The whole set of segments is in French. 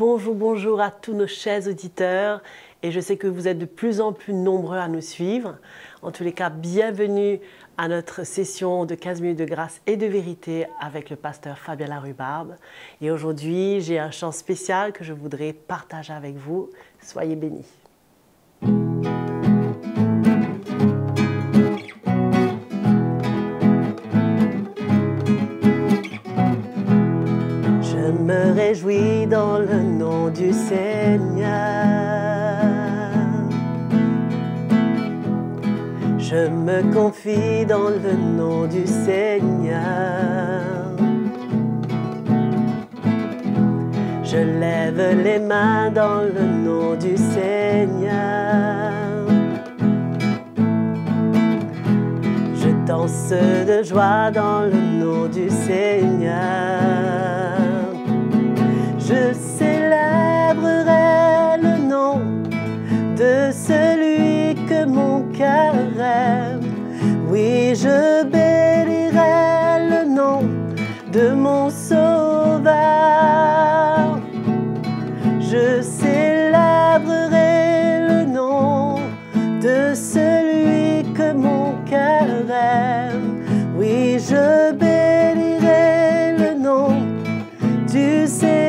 bonjour, bonjour à tous nos chers auditeurs. Et je sais que vous êtes de plus en plus nombreux à nous suivre. En tous les cas, bienvenue à notre session de 15 minutes de grâce et de vérité avec le pasteur Fabien Larrubarbe. Et aujourd'hui, j'ai un chant spécial que je voudrais partager avec vous. Soyez bénis. Je me réjouis dans le nom du Seigneur. Je me confie dans le nom du Seigneur. Je lève les mains dans le nom du Seigneur. Je danse de joie dans le nom du Seigneur. Je célébrerai le nom de celui que mon cœur aime. Oui, je bénirai le nom de mon Sauveur. Je célébrerai le nom de celui que mon cœur aime. Oui, je bénirai le nom du Seigneur.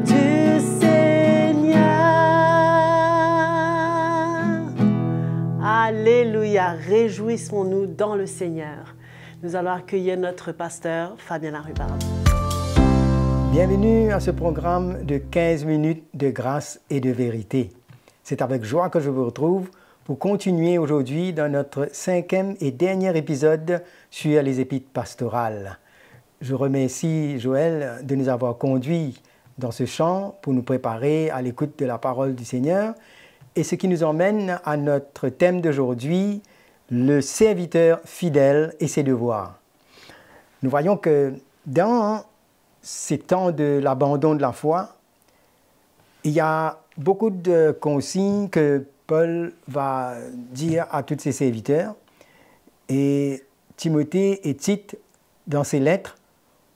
Du Seigneur. Alléluia, réjouissons-nous dans le Seigneur. Nous allons accueillir notre pasteur Fabien Larrubarbe. Bienvenue à ce programme de 15 minutes de grâce et de vérité. C'est avec joie que je vous retrouve pour continuer aujourd'hui dans notre 5e et dernier épisode sur les épîtres pastorales. Je remercie Joël de nous avoir conduits dans ce chant pour nous préparer à l'écoute de la parole du Seigneur, et ce qui nous emmène à notre thème d'aujourd'hui, le serviteur fidèle et ses devoirs. Nous voyons que dans ces temps de l'abandon de la foi, il y a beaucoup de consignes que Paul va dire à tous ses serviteurs, et Timothée et Tite, dans ses lettres,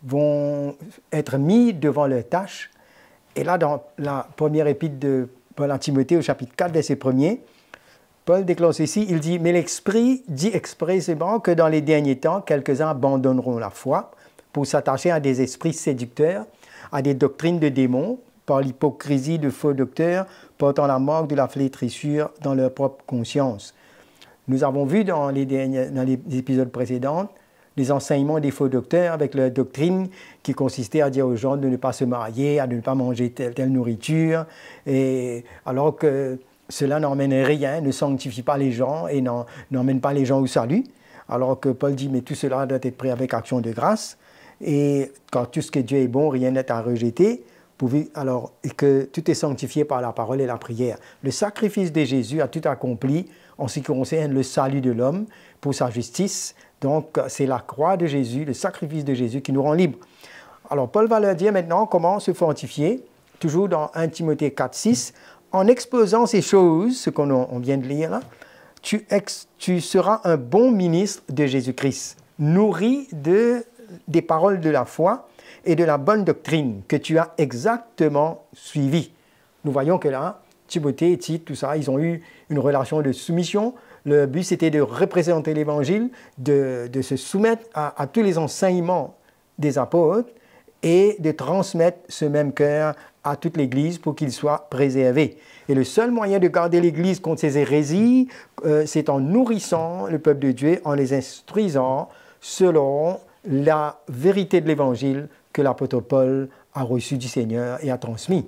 vont être mis devant leurs tâches. Et là, dans la première épître de Paul à Timothée, au chapitre 4, verset 1er, Paul déclare ceci, il dit « Mais l'Esprit dit expressément que dans les derniers temps, quelques-uns abandonneront la foi pour s'attacher à des esprits séducteurs, à des doctrines de démons, par l'hypocrisie de faux docteurs, portant la marque de la flétrissure dans leur propre conscience. » Nous avons vu dans les épisodes précédents les enseignements des faux docteurs avec leur doctrine qui consistait à dire aux gens de ne pas se marier, à ne pas manger telle nourriture, et alors que cela n'emmène rien, ne sanctifie pas les gens et n'emmène pas les gens au salut. Alors que Paul dit, mais tout cela doit être pris avec action de grâce. Et quand tout ce que Dieu est bon, rien n'est à rejeter, alors que tout est sanctifié par la parole et la prière. Le sacrifice de Jésus a tout accompli en ce qui concerne le salut de l'homme pour sa justice. Donc, c'est la croix de Jésus, le sacrifice de Jésus qui nous rend libres. Alors, Paul va leur dire maintenant comment se fortifier, toujours dans 1 Timothée 4, 6, en exposant ces choses, ce qu'on vient de lire là, tu seras un bon ministre de Jésus-Christ, nourri des paroles de la foi et de la bonne doctrine que tu as exactement suivie. Nous voyons que là, Timothée et Tite, tout ça, ils ont eu une relation de soumission. Le but, c'était de représenter l'Évangile, de se soumettre à tous les enseignements des apôtres et de transmettre ce même cœur à toute l'Église pour qu'il soit préservé. Et le seul moyen de garder l'Église contre ces hérésies, c'est en nourrissant le peuple de Dieu, en les instruisant selon la vérité de l'Évangile que l'apôtre Paul a reçu du Seigneur et a transmis.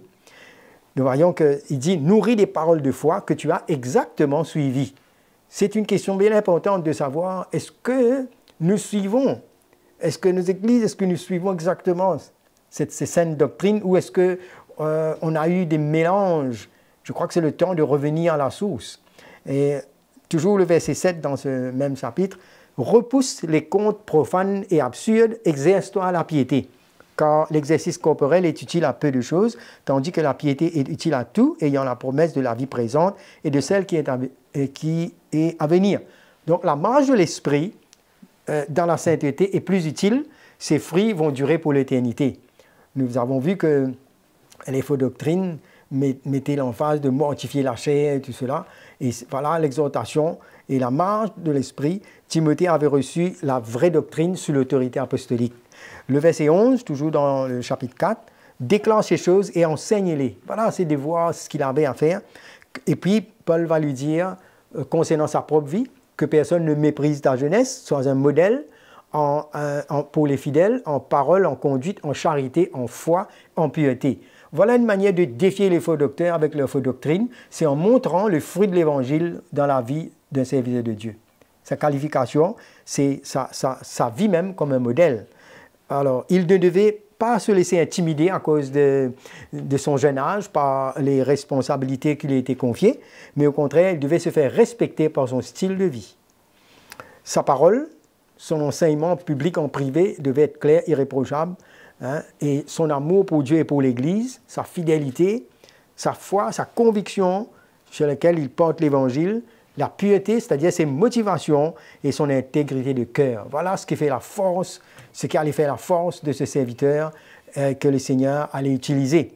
Nous voyons qu'il dit « Nourris des paroles de foi que tu as exactement suivies ». C'est une question bien importante de savoir, est-ce que nous suivons, est-ce que nos églises, est-ce que nous suivons exactement ces saines doctrines, ou est-ce qu'on a eu des mélanges? Je crois que c'est le temps de revenir à la source. Et toujours le verset 7 dans ce même chapitre, « Repousse les contes profanes et absurdes, exerce-toi à la piété. Car l'exercice corporel est utile à peu de choses, tandis que la piété est utile à tout, ayant la promesse de la vie présente et de celle qui est à venir. » Donc la marche de l'esprit dans la sainteté est plus utile, ses fruits vont durer pour l'éternité. Nous avons vu que les fausses doctrines mettaient l'emphase de mortifier la chair et tout cela. Et voilà l'exhortation et la marche de l'esprit. Timothée avait reçu la vraie doctrine sous l'autorité apostolique. Le verset 11, toujours dans le chapitre 4, déclare ces choses et enseigne-les. Voilà, c'est de voir ce qu'il avait à faire. Et puis, Paul va lui dire, concernant sa propre vie, que personne ne méprise ta jeunesse, sois un modèle pour les fidèles, en parole, en conduite, en charité, en foi, en piété. Voilà une manière de défier les faux docteurs avec leurs faux doctrines, c'est en montrant le fruit de l'évangile dans la vie d'un serviteur de Dieu. Sa qualification, c'est sa vie même comme un modèle. Alors, il ne devait pas se laisser intimider à cause de son jeune âge par les responsabilités qui lui étaient confiées, mais au contraire, il devait se faire respecter par son style de vie. Sa parole, son enseignement public en privé devait être clair, irréprochable, hein, et son amour pour Dieu et pour l'Église, sa fidélité, sa foi, sa conviction sur laquelle il porte l'Évangile, la piété, c'est-à-dire ses motivations et son intégrité de cœur. Voilà ce qui fait la force, ce qui allait faire la force de ce serviteur que le Seigneur allait utiliser.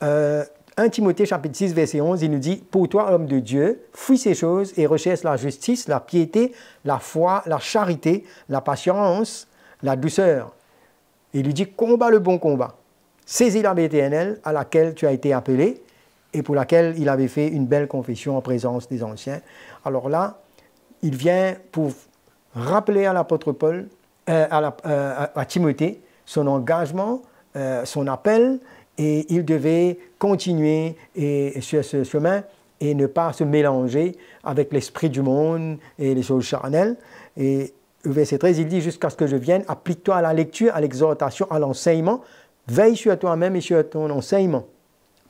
1 Timothée chapitre 6, verset 11, il nous dit « Pour toi, homme de Dieu, fuis ces choses et recherche la justice, la piété, la foi, la charité, la patience, la douceur. » Il lui dit « Combat le bon combat. Saisis la vie éternelle à laquelle tu as été appelé et pour laquelle il avait fait une belle confession en présence des anciens. » Alors là, il vient pour rappeler à l'apôtre Paul, à Timothée, son engagement, son appel, et il devait continuer sur ce chemin et ne pas se mélanger avec l'esprit du monde et les choses charnelles. Et au verset 13, il dit « Jusqu'à ce que je vienne, applique-toi à la lecture, à l'exhortation, à l'enseignement. Veille sur toi-même et sur ton enseignement.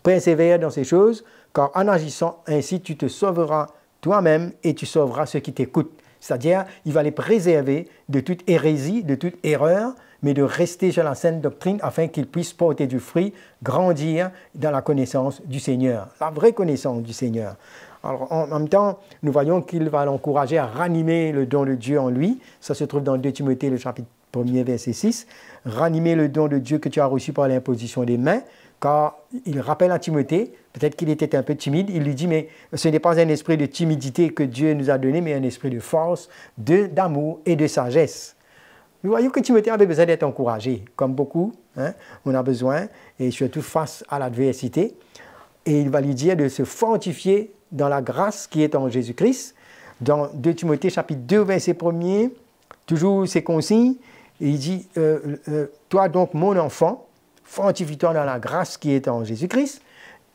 Persévère dans ces choses, car en agissant ainsi, tu te sauveras toi-même et tu sauveras ceux qui t'écoutent. » C'est-à-dire, il va les préserver de toute hérésie, de toute erreur, mais de rester sur la sainte doctrine afin qu'ils puissent porter du fruit, grandir dans la connaissance du Seigneur, la vraie connaissance du Seigneur. Alors, en même temps, nous voyons qu'il va l'encourager à ranimer le don de Dieu en lui. Ça se trouve dans 2 Timothée, le chapitre 1er, verset 6. Ranimer le don de Dieu que tu as reçu par l'imposition des mains, car il rappelle à Timothée, peut-être qu'il était un peu timide, il lui dit, mais ce n'est pas un esprit de timidité que Dieu nous a donné, mais un esprit de force, d'amour et de sagesse. Nous voyons que Timothée avait besoin d'être encouragé, comme beaucoup, hein, on a besoin, et surtout face à l'adversité. Et il va lui dire de se fortifier dans la grâce qui est en Jésus-Christ. Dans 2 Timothée chapitre 2, verset 1er, toujours ces consignes, il dit, toi donc mon enfant, fortifie-toi dans la grâce qui est en Jésus-Christ,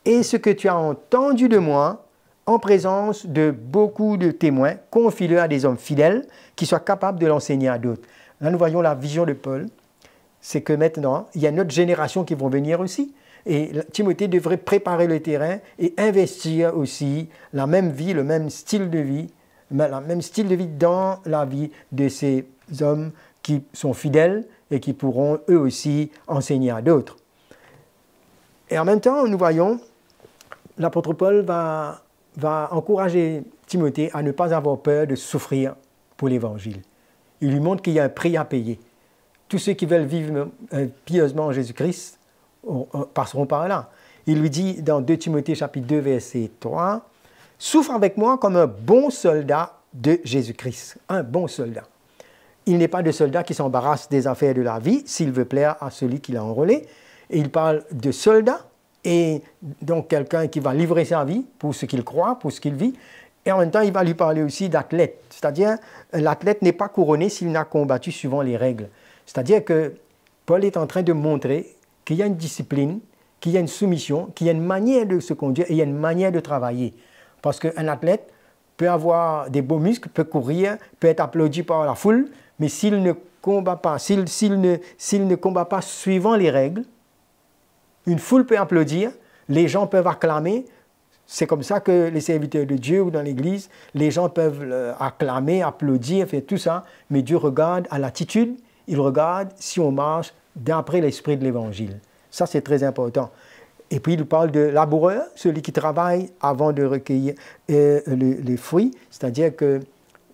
et ce que tu as entendu de moi, en présence de beaucoup de témoins, confie-le à des hommes fidèles qui soient capables de l'enseigner à d'autres. Là, nous voyons la vision de Paul, c'est que maintenant, il y a une autre génération qui vont venir aussi. Et Timothée devrait préparer le terrain et investir aussi la même vie, le même style de vie, dans la vie de ces hommes qui sont fidèles et qui pourront eux aussi enseigner à d'autres. Et en même temps, nous voyons, l'apôtre Paul va encourager Timothée à ne pas avoir peur de souffrir pour l'Évangile. Il lui montre qu'il y a un prix à payer. Tous ceux qui veulent vivre pieusement en Jésus-Christ passeront par là. Il lui dit dans 2 Timothée chapitre 2, verset 3, « Souffre avec moi comme un bon soldat de Jésus-Christ. » Un bon soldat. Il n'est pas de soldat qui s'embarrasse des affaires de la vie s'il veut plaire à celui qui l'a enrôlé. Et il parle de soldat, et donc quelqu'un qui va livrer sa vie pour ce qu'il croit, pour ce qu'il vit. Et en même temps, il va lui parler aussi d'athlète. C'est-à-dire, l'athlète n'est pas couronné s'il n'a combattu suivant les règles. C'est-à-dire que Paul est en train de montrer qu'il y a une discipline, qu'il y a une soumission, qu'il y a une manière de se conduire et il y a une manière de travailler. Parce qu'un athlète peut avoir des beaux muscles, peut courir, peut être applaudi par la foule, mais s'il ne combat pas, s'il ne combat pas suivant les règles, une foule peut applaudir, les gens peuvent acclamer. C'est comme ça que les serviteurs de Dieu ou dans l'Église, les gens peuvent acclamer, applaudir, faire tout ça, mais Dieu regarde à l'attitude, il regarde si on marche d'après l'esprit de l'Évangile. Ça, c'est très important. Et puis, il parle de laboureur, celui qui travaille avant de recueillir les fruits, c'est-à-dire que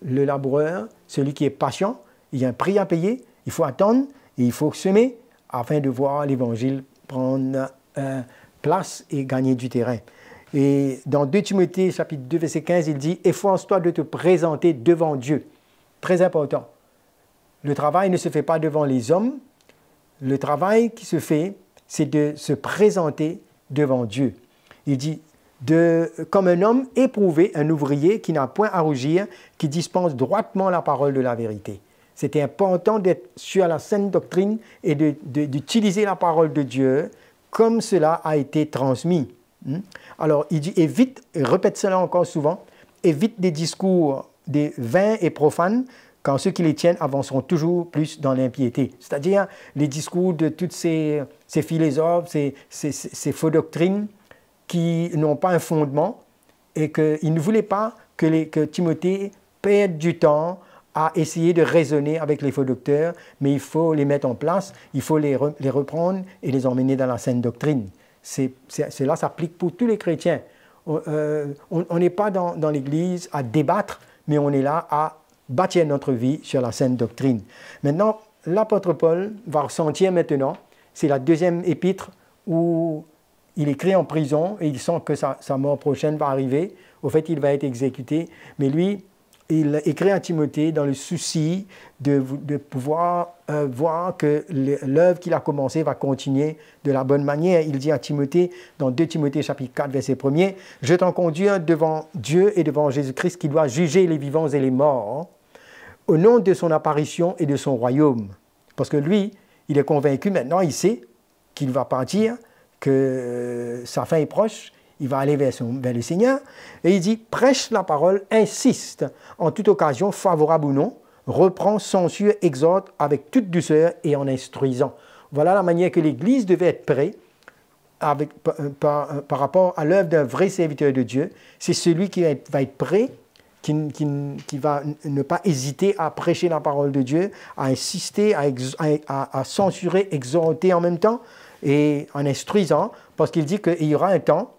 le laboureur, celui qui est patient, il y a un prix à payer, il faut attendre et il faut semer afin de voir l'Évangile prendre place et gagner du terrain. Et dans 2 Timothée, chapitre 2, verset 15, il dit « Efforce-toi de te présenter devant Dieu ». Très important. Le travail ne se fait pas devant les hommes. Le travail qui se fait, c'est de se présenter devant Dieu. Il dit comme un homme éprouvé, un ouvrier qui n'a point à rougir, qui dispense droitement la parole de la vérité. C'était important d'être sur la saine doctrine et d'utiliser la parole de Dieu comme cela a été transmis. Alors, il dit, évite, et répète cela encore souvent, évite des discours des vains et profanes, quand ceux qui les tiennent avanceront toujours plus dans l'impiété. C'est-à-dire les discours de toutes ces philosophes, ces faux doctrines qui n'ont pas un fondement et qu'il ne voulait pas que Timothée perde du temps à essayer de raisonner avec les faux docteurs, mais il faut les mettre en place, il faut les reprendre et les emmener dans la saine doctrine. Cela s'applique pour tous les chrétiens. On n'est pas dans l'Église à débattre, mais on est là à bâtir notre vie sur la saine doctrine. Maintenant, l'apôtre Paul va ressentir maintenant, c'est la deuxième épître où il écrit en prison et il sent que sa mort prochaine va arriver. Au fait, il va être exécuté. Mais lui, il écrit à Timothée dans le souci de pouvoir voir que l'œuvre qu'il a commencée va continuer de la bonne manière. Il dit à Timothée, dans 2 Timothée chapitre 4, verset 1er, « Je t'en conduis devant Dieu et devant Jésus-Christ qui doit juger les vivants et les morts, au nom de son apparition et de son royaume. » Parce que lui, il est convaincu maintenant, il sait qu'il va partir, que sa fin est proche, il va aller vers le Seigneur, et il dit, prêche la parole, insiste, en toute occasion, favorable ou non, reprend, censure, exhorte avec toute douceur et en instruisant. Voilà la manière que l'Église devait être prête par rapport à l'œuvre d'un vrai serviteur de Dieu. C'est celui qui va être prêt, qui va ne pas hésiter à prêcher la parole de Dieu, à insister, à censurer, exhorter en même temps, et en instruisant, parce qu'il dit qu'il y aura un temps,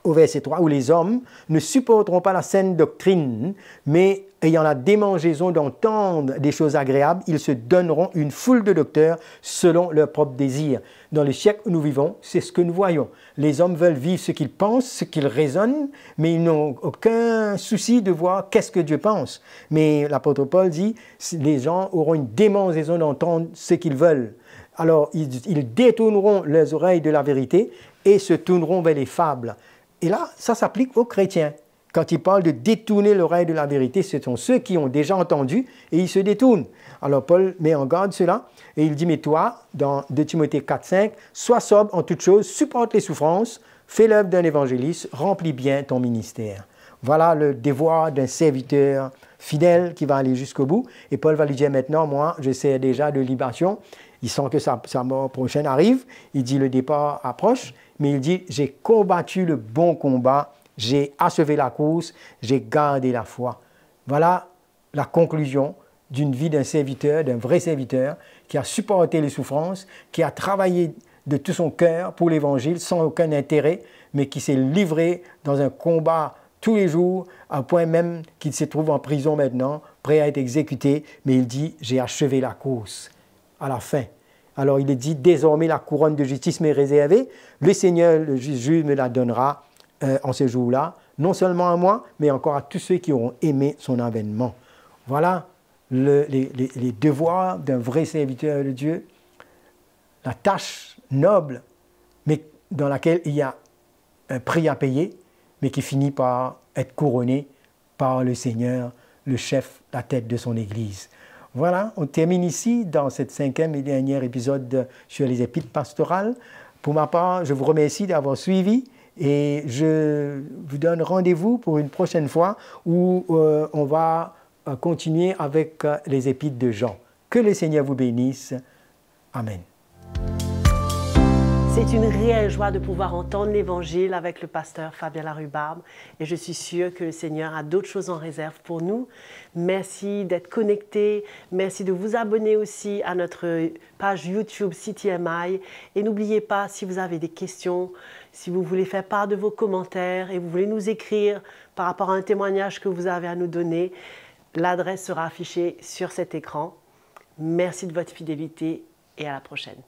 au verset 3, où les hommes ne supporteront pas la saine doctrine, mais ayant la démangeaison d'entendre des choses agréables, ils se donneront une foule de docteurs selon leur propre désir. Dans le siècle où nous vivons, c'est ce que nous voyons. Les hommes veulent vivre ce qu'ils pensent, ce qu'ils raisonnent, mais ils n'ont aucun souci de voir qu'est-ce que Dieu pense. Mais l'apôtre Paul dit, les gens auront une démangeaison d'entendre ce qu'ils veulent. Alors, ils détourneront leurs oreilles de la vérité et se tourneront vers les fables. Et là, ça s'applique aux chrétiens. Quand il parle de détourner l'oreille de la vérité, ce sont ceux qui ont déjà entendu et ils se détournent. Alors, Paul met en garde cela et il dit, mais toi, dans 2 Timothée 4, 5, sois sobre en toutes choses, supporte les souffrances, fais l'œuvre d'un évangéliste, remplis bien ton ministère. Voilà le devoir d'un serviteur fidèle qui va aller jusqu'au bout. Et Paul va lui dire maintenant, moi, je sers déjà de libation. Il sent que sa mort prochaine arrive. Il dit, le départ approche. Mais il dit, j'ai combattu le bon combat, j'ai achevé la course, j'ai gardé la foi. Voilà la conclusion d'une vie d'un serviteur, d'un vrai serviteur, qui a supporté les souffrances, qui a travaillé de tout son cœur pour l'Évangile sans aucun intérêt, mais qui s'est livré dans un combat tous les jours, à un point même qu'il se trouve en prison maintenant, prêt à être exécuté, mais il dit, j'ai achevé la course à la fin. Alors il est dit, désormais la couronne de justice m'est réservée, le Seigneur, le juge, me la donnera en ce jour-là, non seulement à moi, mais encore à tous ceux qui auront aimé son avènement. Voilà les devoirs d'un vrai serviteur de Dieu, la tâche noble, mais dans laquelle il y a un prix à payer, mais qui finit par être couronné par le Seigneur, le chef, la tête de son Église. Voilà, on termine ici dans cette 5e et dernier épisode sur les épîtres pastorales. Pour ma part, je vous remercie d'avoir suivi et je vous donne rendez-vous pour une prochaine fois où on va continuer avec les épîtres de Jean. Que le Seigneur vous bénisse. Amen. C'est une réelle joie de pouvoir entendre l'Évangile avec le pasteur Fabien Larrubarbe et je suis sûre que le Seigneur a d'autres choses en réserve pour nous. Merci d'être connectés, merci de vous abonner aussi à notre page YouTube CTMI et n'oubliez pas, si vous avez des questions, si vous voulez faire part de vos commentaires et vous voulez nous écrire par rapport à un témoignage que vous avez à nous donner, l'adresse sera affichée sur cet écran. Merci de votre fidélité et à la prochaine.